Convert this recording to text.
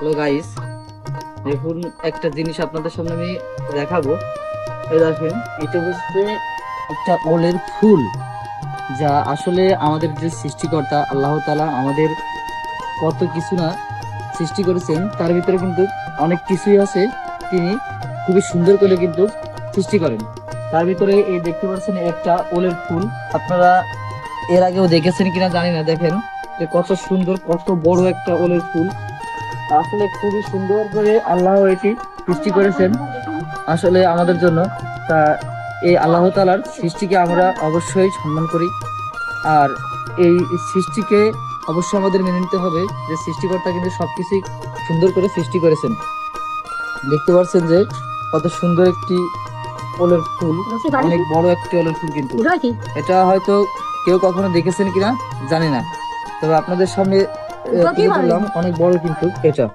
Hello guys, দেখুন একটা জিনিস আপনাদের সামনে আমি দেখাবো। এই দেখেন, এটা হচ্ছে একটা ওলের ফুল, যা আসলে আমাদের যে সৃষ্টিকর্তা আল্লাহ তাআলা আমাদের কত কিছু না সৃষ্টি করেছেন, তার ভিতরে কিন্তু অনেক কিছুই আছে তিনি খুবই সুন্দর করে কিন্তু সৃষ্টি করেন। তার ভিতরে এই দেখতে পাচ্ছেন একটা ওলের ফুল। আপনারা এর আগেও দেখেছেন কিনা জানি না। দেখেন যে কত সুন্দর, কত বড় একটা ওলের ফুল। আসলে খুবই সুন্দর করে আল্লাহ এটি সৃষ্টি করেছেন আসলে আমাদের জন্য। তা এই আল্লাহ তাআলার সৃষ্টিকে আমরা অবশ্যই সম্মান করি, আর এই সৃষ্টিকে অবশ্যই আমাদের মেনে নিতে হবে যে সৃষ্টিকর্তা কিন্তু সবকিছুই সুন্দর করে সৃষ্টি করেছেন। দেখতে পাচ্ছেন যে কত সুন্দর একটি ওলের ফুল, অনেক বড় একটি ওলের ফুল। কিন্তু এটা হয়তো কেউ কখনো দেখেছেন কিনা জানি না, তবে আপনাদের সামনে তুলে ধরলাম, অনেক বড় কিন্তু এটা।